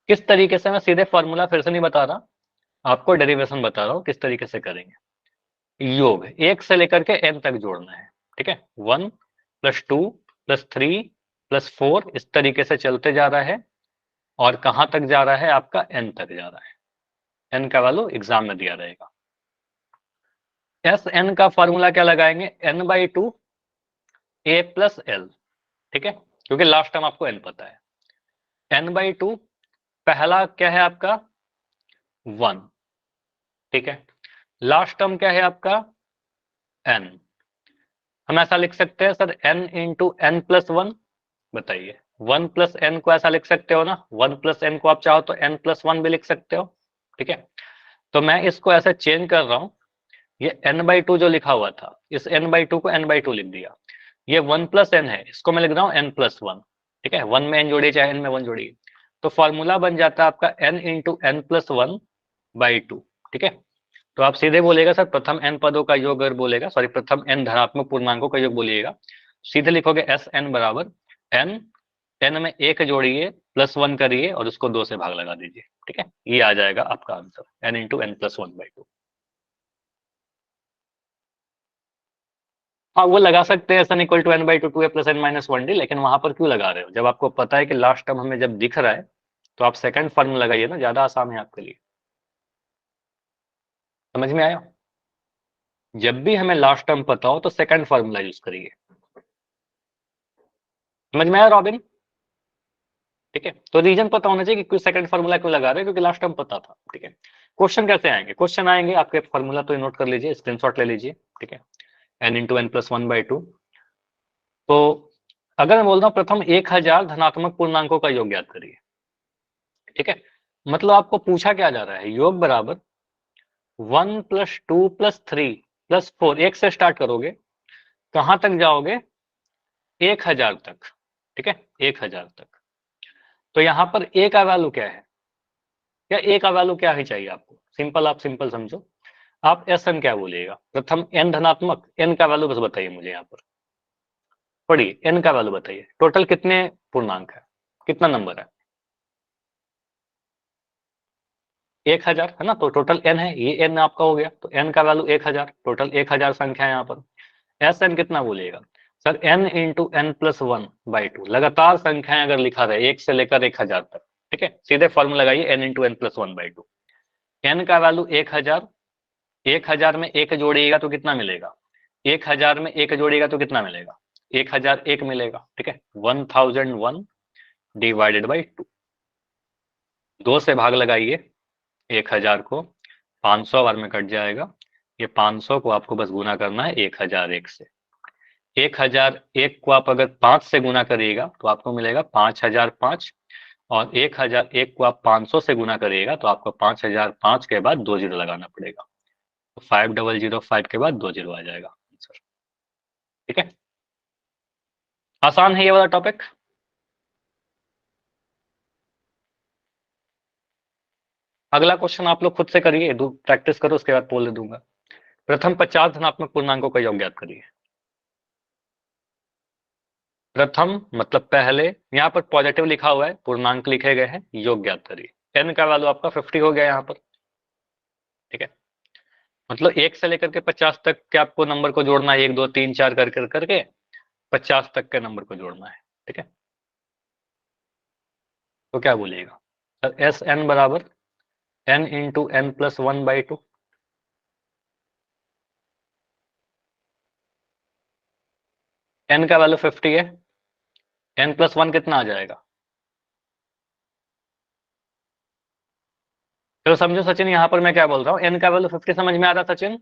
किस तरीके से, मैं सीधे फॉर्मूला फिर से नहीं बता रहा, आपको डेरिवेशन बता रहा हूँ किस तरीके से करेंगे। योग 1 से लेकर के n तक जोड़ना है। ठीक है, 1 + 2 + 3 + 4, इस तरीके से चलते जा रहा है और कहां तक जा रहा है, आपका n तक जा रहा है। n का वैल्यू एग्जाम में दिया रहेगा। Sn का फॉर्मूला क्या लगाएंगे, n/2 a + l। ठीक है, क्योंकि लास्ट टाइम आपको n पता है। n/2 पहला क्या है आपका 1, ठीक है, लास्ट टर्म क्या है आपका n। हम ऐसा लिख सकते हैं सर n × n + 1, बताइए 1 + n को ऐसा लिख सकते हो ना, 1 + n को आप चाहो तो n + 1 भी लिख सकते हो। ठीक है, तो मैं इसको ऐसे चेंज कर रहा हूं, ये n/2 जो लिखा हुआ था, इस n/2 को n/2 लिख दिया। ये 1 + n है, इसको मैं लिख रहा हूँ n + 1। ठीक है, 1 में n जोड़िए चाहे n में 1 जोड़िए, तो फॉर्मूला बन जाता है आपका n × n + 1/2। ठीक है, तो आप सीधे बोलेगा सर प्रथम n पदों का योग, अगर बोलेगा, सॉरी, प्रथम n धनात्मक पूर्णांकों का योग बोलिएगा, सीधे लिखोगे Sn बराबर n, n में 1 जोड़िए +1 करिए और उसको 2 से भाग लगा दीजिए। ठीक है, ये आ जाएगा आपका आंसर n × n + 1/2। हाँ, वो लगा सकते हैं Sn = n/2 2a + n - 1d, लेकिन वहां पर क्यों लगा रहे हो, जब आपको पता है कि लास्ट टर्म हमें जब दिख रहा है तो आप सेकंड फॉर्म लगाइए ना, ज्यादा आसान है आपके लिए। समझ में आया? जब भी हमें लास्ट टर्म पता हो तो सेकंड फॉर्मूला यूज करिए। समझ में आया रॉबिन? ठीक है, तो रीजन पता होना चाहिए कि क्यों सेकंड फॉर्मूला क्यों लगा रहे हैं, क्योंकि लास्ट टाइम पता था। ठीक है, क्वेश्चन कैसे आएंगे, क्वेश्चन आएंगे आपके फॉर्मूला तो नोट कर लीजिए, स्क्रीनशॉट ले लीजिए। ठीक है, n × n + 1/2। तो अगर मैं बोल रहा हूँ प्रथम 1000 धनात्मक पूर्णांकों का योग ज्ञात करिए, ठीक है, मतलब आपको पूछा क्या जा रहा है, योग बराबर 1 + 2 + 3 + 4, 1 से स्टार्ट करोगे, कहां तक जाओगे, 1000 तक। ठीक है, 1000 तक। तो यहाँ पर a का वैल्यू क्या है, या a का वैल्यू क्या ही चाहिए आपको, सिंपल, आप सिंपल समझो, आप Sn क्या बोलिएगा, प्रथम n धनात्मक, n का वैल्यू बस बताइए मुझे यहाँ पर, पढ़िए n का वैल्यू बताइए, टोटल कितने पूर्णांक है, कितना नंबर है, 1000 है ना, तो टोटल n है, ये n आपका हो गया, तो n का वैल्यू 1000, टोटल 1000 संख्या है यहाँ पर। Sn कितना बोलिएगा सर, n × n + 1/2, लगातार संख्याएं अगर लिखा रहे 1 से लेकर 1000 तक। ठीक है, सीधे फॉर्मूला लगाइए n × n + 1/2। n का वैल्यू 1000, 1000 में 1 जोड़िएगा तो कितना मिलेगा, 1000 में 1 जोड़िएगा तो कितना मिलेगा, 1001 मिलेगा। ठीक है, 1001 / 2, 2 से भाग लगाइए 1000 को, 500 बार में कट जाएगा, ये 500 को आपको बस गुना करना है 1001 से। 1001 को आप अगर 5 से गुना करिएगा तो आपको मिलेगा 5005, और 1001 को आप 500 से गुना करिएगा तो आपको 5005 के बाद 2 जीरो लगाना पड़ेगा, तो 5005 के बाद 2 जीरो आ जाएगा आंसर। ठीक है, आसान है ये वाला टॉपिक। अगला क्वेश्चन आप लोग खुद से करिए, प्रैक्टिस करो, उसके बाद बोल दे दूंगा। प्रथम 50 धनात्मक पूर्णांकों का योग ज्ञात करिए। प्रथम मतलब पहले, यहाँ पर पॉजिटिव लिखा हुआ है, पूर्णांक लिखे गए हैं, योग ज्ञात करिए। एन का वैल्यू आपका 50 हो गया यहाँ पर, ठीक है। मतलब 1 से लेकर के 50 तक के आपको नंबर को जोड़ना है, 1 2 3 4 करके 50 तक के नंबर को जोड़ना है, ठीक है। तो क्या बोलिएगा सर, एस एन बराबर n into n plus 1/2। N का वैल्यू 50 है, एन प्लस 1 कितना आ जाएगा? चलो समझो सचिन, यहाँ पर मैं क्या बोल रहा हूँ, एन का वैल्यू 50 समझ में आ रहा सचिन?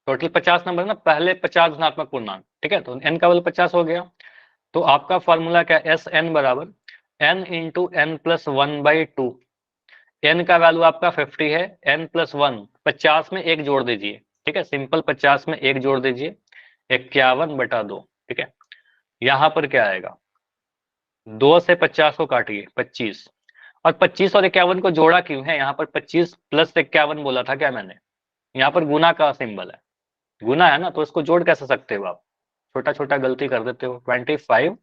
टोटल 50 नंबर ना, पहले 50 धनात्मक पूर्णांक, ठीक है। तो एन का वैल्यू 50 हो गया। तो आपका फॉर्मूला क्या, एस एन बराबर n into n plus 1/2। N का वैल्यू आपका 50 है, एन प्लस 1, 50 में एक जोड़ दीजिए, ठीक है। सिंपल 50 में एक जोड़ दीजिए, 51/2, ठीक है। यहाँ पर क्या आएगा, 2 से 50 को काटिए, 25, और 25 और 51 को जोड़ा क्यों है, यहाँ पर 25 प्लस 51 बोला था क्या मैंने? यहाँ पर गुना का सिंबल है, गुना है ना, तो इसको जोड़ कैसे सकते हो आप, छोटा छोटा गलती कर देते हो। 25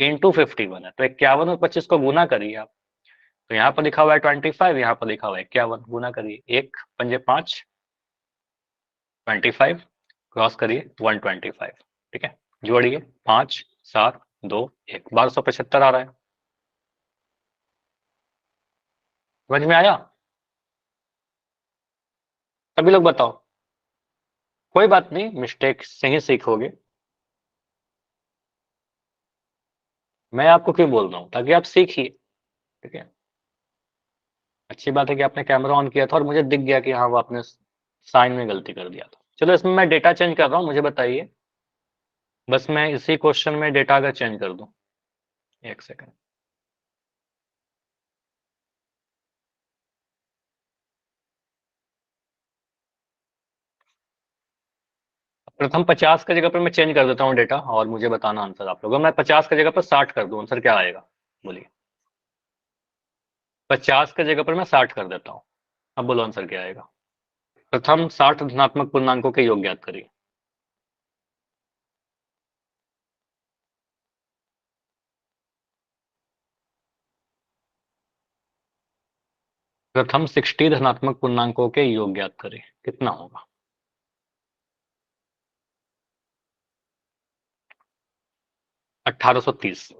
इंटू 51 है, तो 51 और 25 को गुना करिए आप। तो यहाँ पर लिखा हुआ है 25, यहाँ पर लिखा हुआ है 51, गुना करिए, 1 पंजे 5, 25 क्रॉस करिए 125, ठीक है। जोड़िए 5 7 2 1, 1275 आ रहा है। समझ में आया? सभी लोग बताओ। कोई बात नहीं, मिस्टेक से ही सीखोगे। मैं आपको क्यों बोल रहा हूँ, ताकि आप सीखिए, ठीक है। अच्छी बात है कि आपने कैमरा ऑन किया था और मुझे दिख गया कि हाँ वो आपने साइन में गलती कर दिया था। चलो इसमें मैं डेटा चेंज कर रहा हूँ, मुझे बताइए, बस मैं इसी क्वेश्चन में डेटा अगर चेंज कर दूं, एक सेकंड। प्रथम 50 की जगह पर मैं चेंज कर देता हूँ डेटा, और मुझे बताना आंसर आप लोगों। मैं 50 की जगह पर 60 कर दूं, आंसर क्या आएगा बोलिए? 50 की जगह पर मैं 60 कर देता हूँ, अब बोलो आंसर क्या आएगा? प्रथम 60 धनात्मक पूर्णांकों के योग ज्ञात करिए। प्रथम 60 धनात्मक पूर्णांकों के योग ज्ञात करें, कितना होगा? $1830।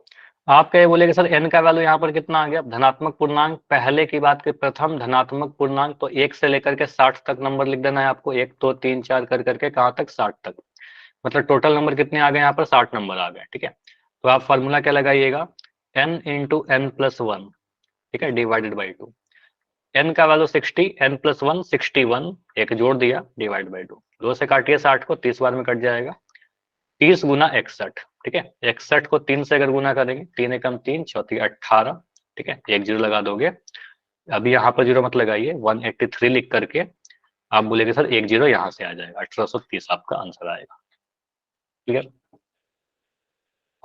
आप क्या बोलेगे सर, एन का वैल्यू यहाँ पर कितना आ गया? धनात्मक पूर्णांक पहले की बात की, प्रथम धनात्मक पूर्णांक, तो 1 से लेकर के 60 तक नंबर लिख देना है आपको, 1 2 3 4 करके कहाँ तक, 60 तक। मतलब टोटल नंबर कितने आ गए यहाँ पर, 60 नंबर आ गए, ठीक है। तो आप फॉर्मूला क्या लगाइएगा, n इंटू एन प्लस 1, ठीक है, डिवाइडेड बाई 2। n का वैल्यू 60, n प्लस 1 61, एक जोड़ दिया, डिवाइड बाई 2। 2 से काटिए 60 को, 30 बार में कट जाएगा, 30 गुना 61, ठीक है। 61 को 3 से अगर गुना करेंगे, 3 एकम 3 चौथी 18, ठीक है, एक जीरो लगा दोगे। अभी यहाँ पर जीरो मत लगाइए, 183 लिख करके आप बोलेंगे सर एक जीरो यहाँ से आ जाएगा, 1830 आपका आंसर आएगा। क्लियर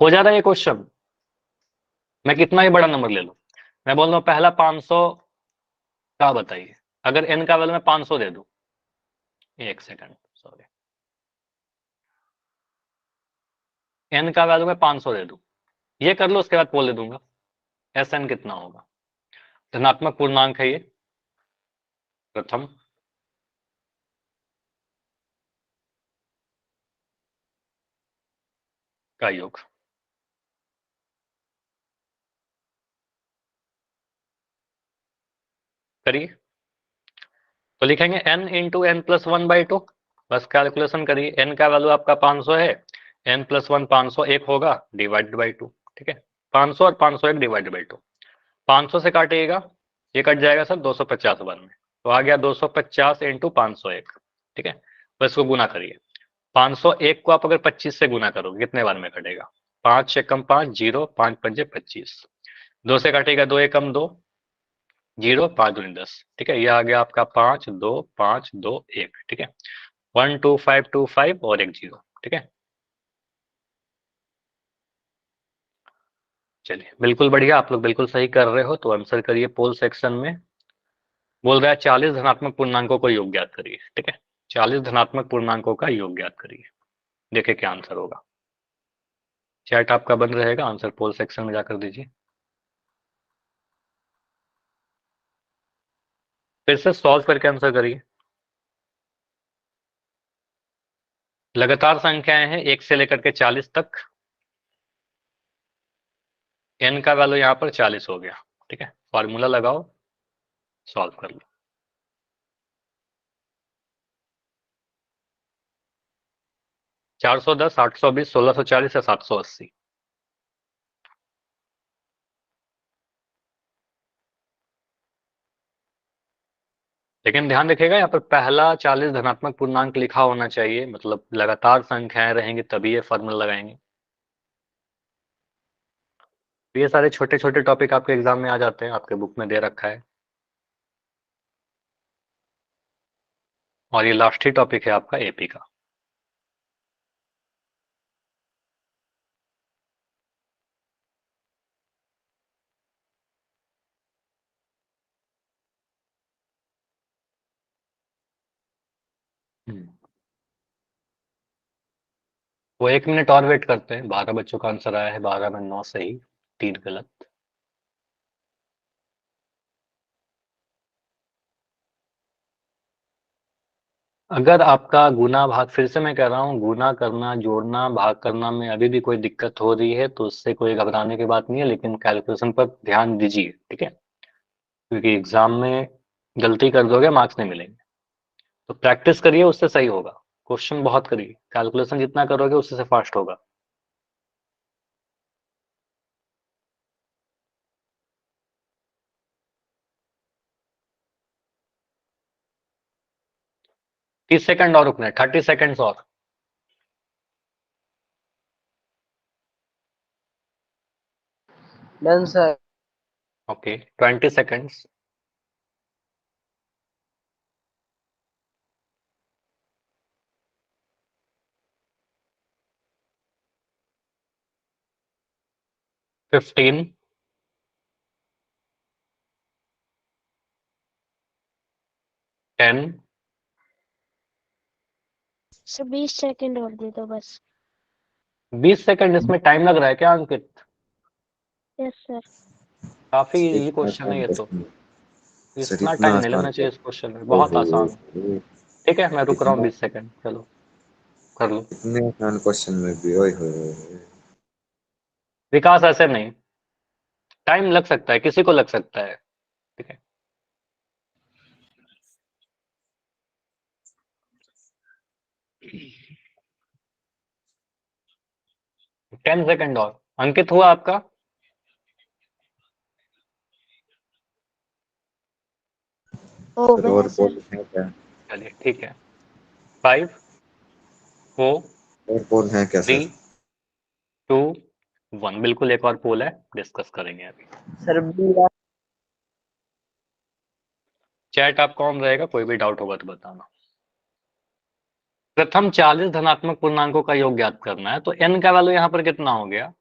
हो जा रहा है ये क्वेश्चन? मैं कितना ही बड़ा नंबर ले लूं, मैं बोल रहा हूँ पहला 500 का बताइए, अगर एन का वैल्यू मैं 500 दे दूं, एक सेकंड सॉरी, एन का वैल्यू मैं 500 दे दूं, ये कर लो, उसके बाद बोल दे दूंगा एस एन कितना होगा। धनात्मक पूर्णांक है ये, प्रथम का योग। करिए, तो लिखेंगे n इंटू एन प्लस 1/2, बस कैलकुलेशन करिए। n का वैल्यू आपका 500 है, n प्लस 1 501 होगा, डिवाइडेड बाई 2, ठीक है। 500 और 501 डिवाइडेड बाई 2, 500 से काटिएगा, ये कट जाएगा सर 250 बार में, तो आ गया 250 इंटू 501, ठीक है। बस इसको गुना करिए, 501 को आप अगर 25 से गुना करोगे कितने बार में कटेगा, 5 एकम 5 जीरो, 5 पंजे 25, 2 से काटेगा 2 एकम 2 जीरो, 5 दूनी 10, ठीक है। ये आ गया आपका 5 2 5 2 1, ठीक है। 12525 और एक जीरो, ठीक है। चलिए बिल्कुल बढ़िया, आप लोग बिल्कुल सही कर रहे हो। तो आंसर करिए पोल सेक्शन में। बोल रहा है 40 धनात्मक पूर्णांकों का योग ज्ञात करिए। ठीक है, 40 धनात्मक पूर्णांकों का योग ज्ञात करिए। देखिए क्या आंसर होगा। चैट आपका बंद रहेगा, आंसर पोल सेक्शन में जाकर दीजिए। फिर से सॉल्व करके आंसर करिए। लगातार संख्याएं हैं 1 से लेकर के 40 तक। n का वैल्यू यहाँ पर 40 हो गया। ठीक है, फॉर्मूला लगाओ, सॉल्व कर लो। चार सौ दस, 820, 1640 या 780। लेकिन ध्यान रखिएगा यहाँ पर पहला 40 धनात्मक पूर्णांक लिखा होना चाहिए, मतलब लगातार संख्याएं रहेंगी तभी ये फॉर्मूला लगाएंगे। तो ये सारे छोटे छोटे टॉपिक आपके एग्जाम में आ जाते हैं, आपके बुक में दे रखा है। और ये लास्ट ही टॉपिक है आपका एपी का। वो 1 मिनट और वेट करते हैं। 12 बच्चों का आंसर आया है, 12 में 9 सही, 3 गलत। अगर आपका गुना भाग, फिर से मैं कह रहा हूँ, गुना करना, जोड़ना, भाग करना में अभी भी कोई दिक्कत हो रही है तो उससे कोई घबराने की बात नहीं है, लेकिन कैलकुलेशन पर ध्यान दीजिए। ठीक है, क्योंकि एग्जाम में गलती कर दोगे मार्क्स नहीं मिलेंगे। तो प्रैक्टिस करिए, उससे सही होगा। क्वेश्चन बहुत करिए, कैलकुलेशन जितना करोगे उससे फास्ट होगा। तीस सेकंड और रुकना है, 30 सेकंड्स और।
Done sir.
Okay, 20 seconds. Fifteen, 10,
sir 20 second और दे दो बस।
20 सेकंड। इसमें टाइम लग रहा है क्या अंकित?
Yes sir.
काफी इजी
इतना
क्वेश्चन है
आसान
ये तो।
क्वेश्चन। सर
इतना
इतना
टाइम नहीं
आसान
लगना चाहिए इस क्वेश्चन में, बहुत
ओहो,
आसान। ठीक है, मैं रुक रहा हूँ
इतना
20 सेकंड, चलो कर लो।
इतने आसान क्वेश्चन में भी ओए होए।
विकास ऐसे नहीं, टाइम लग सकता है, किसी को लग सकता है। ठीक है, 10 सेकंड और। अंकित हुआ आपका?
हो
सर
गया
और
सर।
पोल है क्या?
चलिए ठीक है। 5, 4,
और पोल है क्या
3,
सर?
2, 1। बिल्कुल एक और पोल है, डिस्कस करेंगे अभी।
Sir B.
चैट आप कौन रहेगा, कोई भी डाउट होगा तो बताना। प्रथम 40 धनात्मक पूर्णांकों का योग ज्ञात करना है, तो n का वैल्यू यहाँ पर कितना हो गया?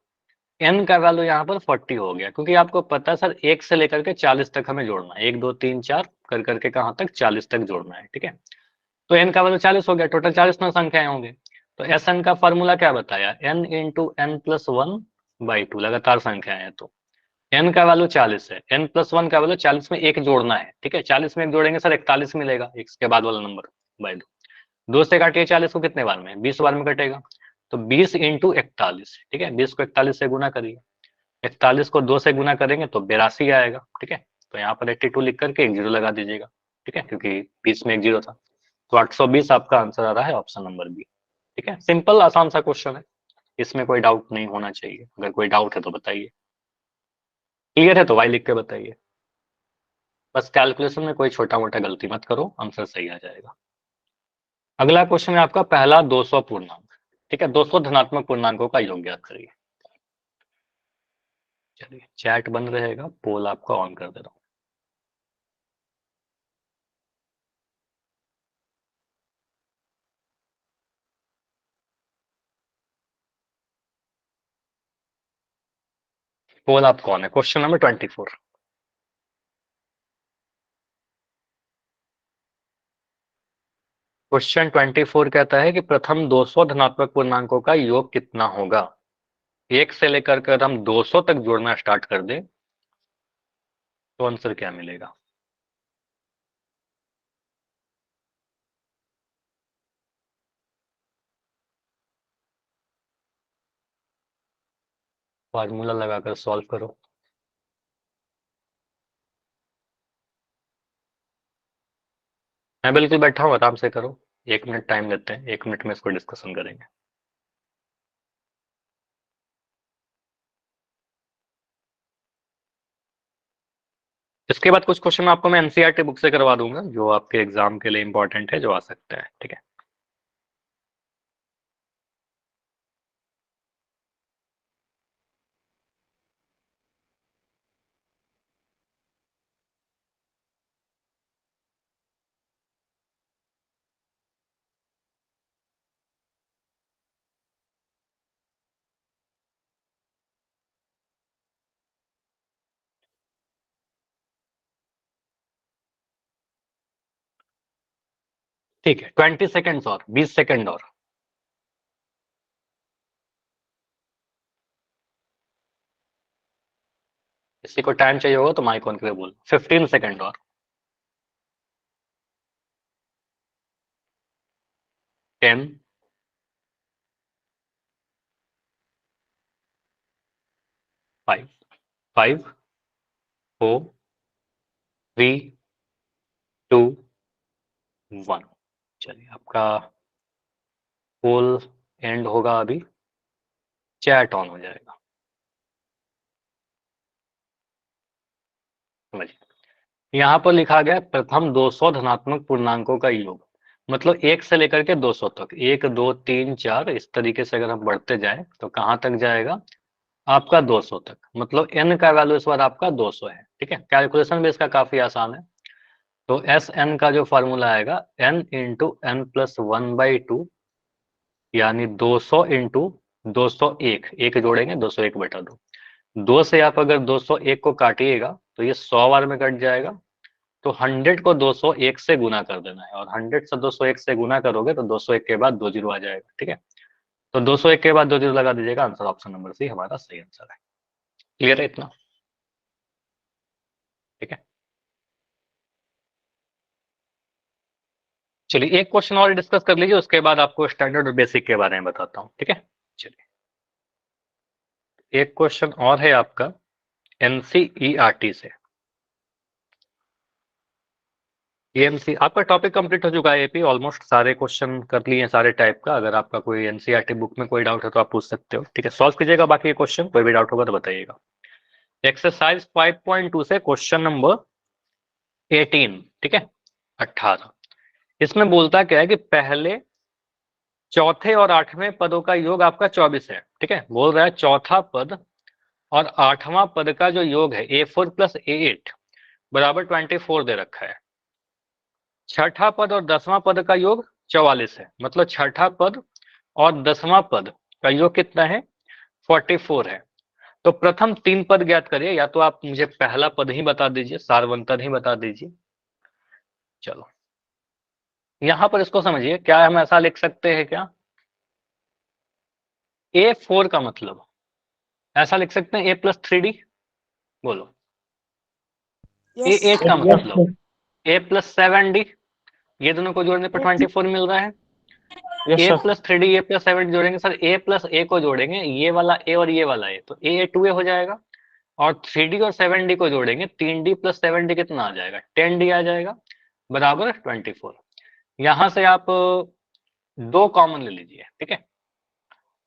n का वैल्यू यहाँ पर 40 हो गया, क्योंकि आपको पता है सर 1 से लेकर के 40 तक हमें जोड़ना है। 1 2 3 4 कर करके कहाँ तक? 40 तक जोड़ना है। ठीक है, तो n का वैल्यू 40 हो गया, टोटल 40 नौ संख्याएं होंगे। तो Sn का फॉर्मूला क्या बताया? n इंटू n प्लस 1/2, लगातार संख्याएं हैं तो n का वैल्यू 40 है, n प्लस 1 का वैल्यू 40 में एक जोड़ना है। ठीक है, 40 में एक जोड़ेंगे सर 41 मिलेगा, एक के बाद वाला नंबर बाय 2। 2 से काटिए 40 को, कितने बार में? 20 बार में कटेगा। तो 20 इंटू 41। ठीक है, 20 को 41 से गुना करिए, 41 को 2 से गुना करेंगे तो 82 आएगा। ठीक है, तो यहाँ पर 82 लिख करके एक जीरो लगा दीजिएगा। ठीक है, क्योंकि 20 में एक जीरो था। तो 820 आपका आंसर आ रहा है, ऑप्शन नंबर बी। ठीक है, सिंपल आसान सा क्वेश्चन है, इसमें कोई डाउट नहीं होना चाहिए। अगर कोई डाउट है तो बताइए। क्लियर है तो वाई लिख के बताइए। बस कैलकुलेशन में कोई छोटा मोटा गलती मत करो, आंसर सही आ जाएगा। अगला क्वेश्चन है आपका पहला 200 पूर्णांक। ठीक है, 200 धनात्मक पूर्णांकों का योग ज्ञात करिए। चलिए चैट बंद रहेगा, पोल आपका ऑन कर दे रहा हूँ। पोल आप कौन है? Question number 24। क्वेश्चन 24 कहता है कि प्रथम 200 धनात्मक पूर्णांकों का योग कितना होगा। 1 से लेकर कर हम 200 तक जोड़ना स्टार्ट कर दें तो आंसर क्या मिलेगा? फार्मूला लगाकर सॉल्व करो। मैं बिल्कुल बैठा हूँ, आराम से करो। 1 मिनट टाइम लेते हैं, 1 मिनट में इसको डिस्कशन करेंगे। इसके बाद कुछ क्वेश्चन आपको मैं एनसीईआरटी बुक से करवा दूंगा, जो आपके एग्जाम के लिए इंपॉर्टेंट है, जो आ सकता है। ठीक है, ठीक है। 20 सेकेंड्स और 20 सेकेंड और। किसी को टाइम चाहिए होगा तो माइक ऑन करके बोल। 15 सेकेंड और। 10, 5, 5, 4, 3, 2, 1। चलिए, आपका पोल एंड होगा अभी, चैट ऑन हो जाएगा। समझिए, यहाँ पर लिखा गया प्रथम 200 धनात्मक पूर्णांकों का योग, मतलब 1 से लेकर के 200 तक। 1, 2, 3, 4 इस तरीके से अगर हम बढ़ते जाएं तो कहां तक जाएगा? आपका 200 तक। मतलब n का वैल्यू इस बार आपका 200 है। ठीक है, कैलकुलेशन भी इसका काफी आसान है। तो एस एन का जो फॉर्मूला आएगा n इंटू एन प्लस 1/2, यानी 200 इंटू 201। एक जोड़ेंगे 201/2। 2 से आप अगर 201 को काटिएगा तो ये 100 बार में कट जाएगा। तो 100 को 201 से गुना कर देना है, और 100 से 201 से गुना करोगे तो 201 के बाद 2 जीरो आ जाएगा। ठीक है, तो 201 के बाद 2 जीरो लगा दीजिएगा, आंसर ऑप्शन नंबर सी हमारा सही आंसर है। क्लियर है इतना? ठीक है, चलिए एक क्वेश्चन और डिस्कस कर लीजिए, उसके बाद आपको स्टैंडर्ड और बेसिक के बारे में बताता हूँ। ठीक है, चलिए एक क्वेश्चन और है आपका एनसीईआरटी से। एएमसी आपका टॉपिक कंप्लीट हो चुका है। एपी ऑलमोस्ट सारे क्वेश्चन कर लिए हैं, सारे टाइप का। अगर आपका कोई एनसीईआरटी बुक में कोई डाउट है तो आप पूछ सकते हो। ठीक है, सॉल्व कीजिएगा बाकी क्वेश्चन, कोई भी डाउट होगा तो बताइएगा। एक्सरसाइज 5.2 से क्वेश्चन नंबर 18। ठीक है, 18। इसमें बोलता क्या है कि पहले चौथे और 8वें पदों का योग आपका 24 है। ठीक है, बोल रहा है चौथा पद और 8वां पद का जो योग है A4 प्लस A8 बराबर 24 दे रखा है। छठा पद और 10वां पद का योग 44 है। मतलब छठा पद और 10वां पद का योग कितना है? 44 है। तो प्रथम 3 पद ज्ञात करिए, या तो आप मुझे पहला पद ही बता दीजिए, सारवंतन ही बता दीजिए। चलो, यहां पर इसको समझिए, क्या हम ऐसा लिख सकते हैं क्या? A4 का मतलब ऐसा लिख सकते हैं A प्लस 3D। बोलो। A8 का मतलब A प्लस 7D। ये दोनों को जोड़ने पर 24 मिल रहा है। A plus 3D A plus 7 जोड़ेंगे सर, A प्लस A को जोड़ेंगे, ये वाला A और ये वाला A, तो A 2A हो जाएगा। और 3D और 7D को जोड़ेंगे, 3D प्लस 7D कितना आ जाएगा? 10D आ जाएगा, बराबर 24। यहां से आप 2 कॉमन ले लीजिए। ठीक है,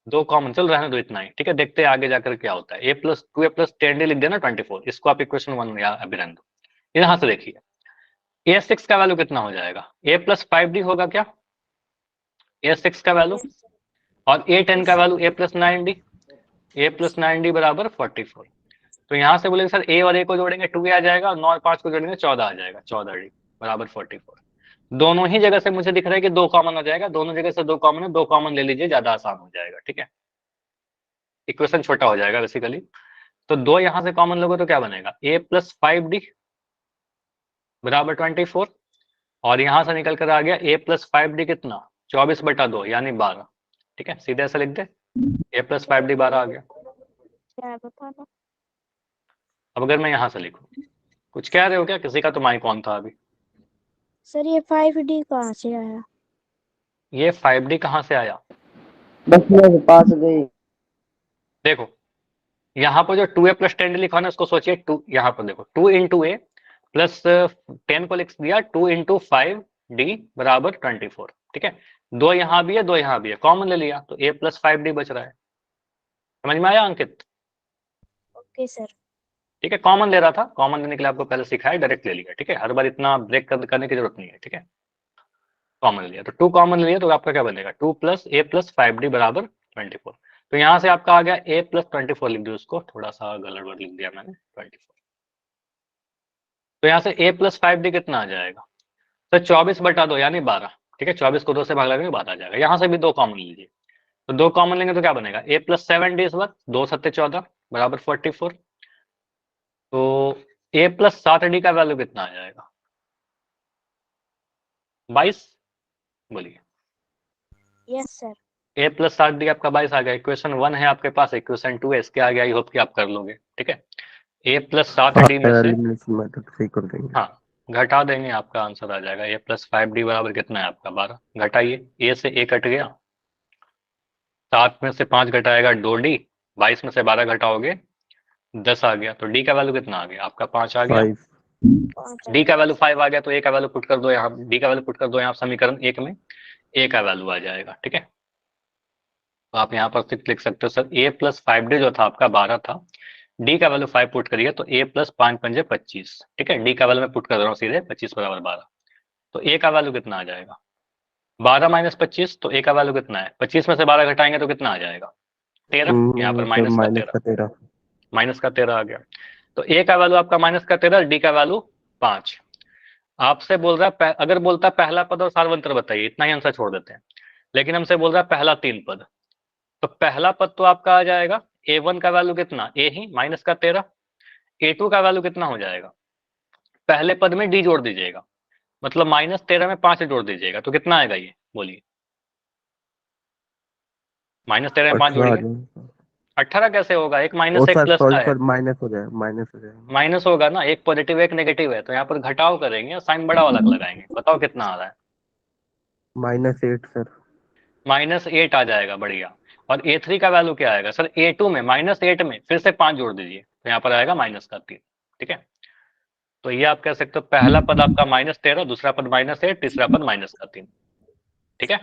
2 कॉमन, चल रहने दो इतना ही। ठीक है, देखते हैं आगे जाकर क्या होता है। A plus 2A plus 10D लिख देना 24, इसको आप इक्वेशन 1 या अभी रहने दो। यहां से देखिए A6 का वैल्यू कितना हो जाएगा? A प्लस 5D होगा क्या A6 का वैल्यू? और A10 का value A plus 9D। A plus 9D बराबर 44। तो यहाँ से बोलेंगे सर A और A को जोड़ेंगे 2A आ जाएगा, और 9 और 5 को जोड़ेंगे 14 आ जाएगा, 14D बराबर 44। दोनों ही जगह से मुझे दिख रहा है कि 2 कॉमन आ जाएगा। दोनों जगह से 2 कॉमन है, 2 कॉमन ले लीजिए, ज्यादा आसान हो जाएगा। ठीक है, इक्वेशन छोटा हो जाएगा बेसिकली। तो 2 यहां से कॉमन लोगे तो क्या बनेगा, a प्लस 5d बराबर 24, और यहां से निकल कर आ गया a प्लस 5d कितना 24/2 यानी 12। ठीक है, सीधे ऐसे लिख दे, a प्लस 5d 12 आ गया।
क्या बताना
अब अगर मैं यहां से लिखूं, कुछ कह रहे हो क्या, किसी का तो माइक ऑन था अभी।
सर, ये 5D कहाँ से आया?
ये 5d कहां से आया,
बस मेरे पास गई।
देखो यहाँ पर जो 2a प्लस 10 लिखा ना, उसको सोचिए 2, यहाँ पर देखो 2 इंटू ए प्लस 10 को लिख दिया 2 इंटू 5d बराबर 24। ठीक है, 2 यहाँ भी है 2 यहाँ भी है, कॉमन ले लिया तो a प्लस 5d बच रहा है। समझ में आया अंकित?
Okay sir.
ठीक है, कॉमन ले रहा था, कॉमन लेने के लिए आपको पहले सिखाया, डायरेक्ट ले लिया। ठीक है, हर बार इतना ब्रेक करने की जरूरत नहीं है। ठीक है, कॉमन लिया तो 2 कॉमन लिया तो आपका क्या बनेगा 2 प्लस a प्लस 5d बराबर 24। तो यहाँ से आपका आ गया a प्लस 24, लिख दिया, उसको थोड़ा सा गलत लिख दिया मैंने 24। तो यहाँ से a प्लस 5d कितना आ जाएगा सर 24/2 यानी 12। ठीक है, 24 को 2 से भाग लगेगा 12 आ जाएगा। यहाँ से भी 2 कॉमन लीजिए, तो 2 कॉमन लेंगे तो क्या बनेगा a प्लस 7d इस बार 2 7 14 बराबर 44। तो a प्लस 7d का वैल्यू कितना आ जाएगा 22। बोलिए।
Yes sir.
a plus 7d आपका 22 आ गया। इक्वेशन 1 है आपके पास, इक्वेशन 2 है इसके आगे, आई होप कि आप कर लोगे। ठीक है, a प्लस 7d में से हाँ घटा देंगे, आपका आंसर आ जाएगा a प्लस 5d बराबर कितना है आपका 12। घटाइए, a से a कट गया, 7 में से 5 घटाएगा 2d, 22 में से 12 घटाओगे 10 आ गया। तो d का वैल्यू कितना आ गया आपका 5 आ गया। d का वैल्यू 5 आ गया तो a का वैल्यू पुट कर दो यहाँ, d का वैल्यू पुट कर दो यहाँ समीकरण 1 में, a का वैल्यू आ जाएगा। ठीक है, तो आप यहाँ पर सिर्फ लिख सकते हो सर a प्लस 5d जो था आपका 12 था, d का वैल्यू 5 पुट करिए तो a प्लस 5 पंजे 25। ठीक है, d का वैल्यू मैं पुट कर रहा हूँ सीधे 25 बराबर 12। तो a का वैल्यू कितना आ जाएगा 12 माइनस 25, तो a का वैल्यू कितना है 25 में से 12 घटाएंगे तो कितना आ जाएगा 13। यहाँ पर माइनस का 13, माइनस का 13 आ गया। तो a का वैल्यू आपका माइनस का 13, d का वैल्यू 5। आपसे बोल रहा है अगर बोलता पहला पद और सार्वंत्र बताइए, इतना ही आंसर छोड़ देते हैं, लेकिन हमसे बोल रहा है पहला 3 पद। तो पहला पद तो आपका आ जाएगा a1 का वैल्यू कितना a ही माइनस का 13, a2 का वैल्यू कितना हो जाएगा, पहले पद में d जोड़ दीजिएगा, मतलब माइनस 13 में 5 जोड़ दीजिएगा तो कितना आएगा ये बोलिए, माइनस 13 में 5 जोड़िए 18 कैसे होगा, एक माइनस एक प्लस का है,
माइनस हो जाएगा
माइनस होगा ना, एक पॉजिटिव एक नेगेटिव है, तो यहाँ पर घटाव करेंगे, साइन बड़ा वाला लगाएंगे। बताओ कितना आ रहा है
-8 सर।
-8 आ जाएगा, बढ़िया। और a3 का वैल्यू क्या आएगा सर a2 में -8 में फिर से 5 जोड़ दीजिए तो यहाँ पर आएगा -3। ठीक है, तो ये आप कह सकते हो पहला पद आपका -13, दूसरा पद -8, तीसरा पद -3। ठीक है,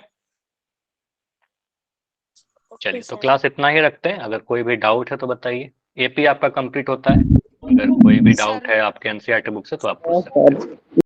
चलिए तो क्लास इतना ही रखते हैं, अगर कोई भी डाउट है तो बताइए। एपी आपका कंप्लीट होता है, अगर कोई भी डाउट है आपके एनसीईआरटी बुक से तो आप पूछ सकते हैं।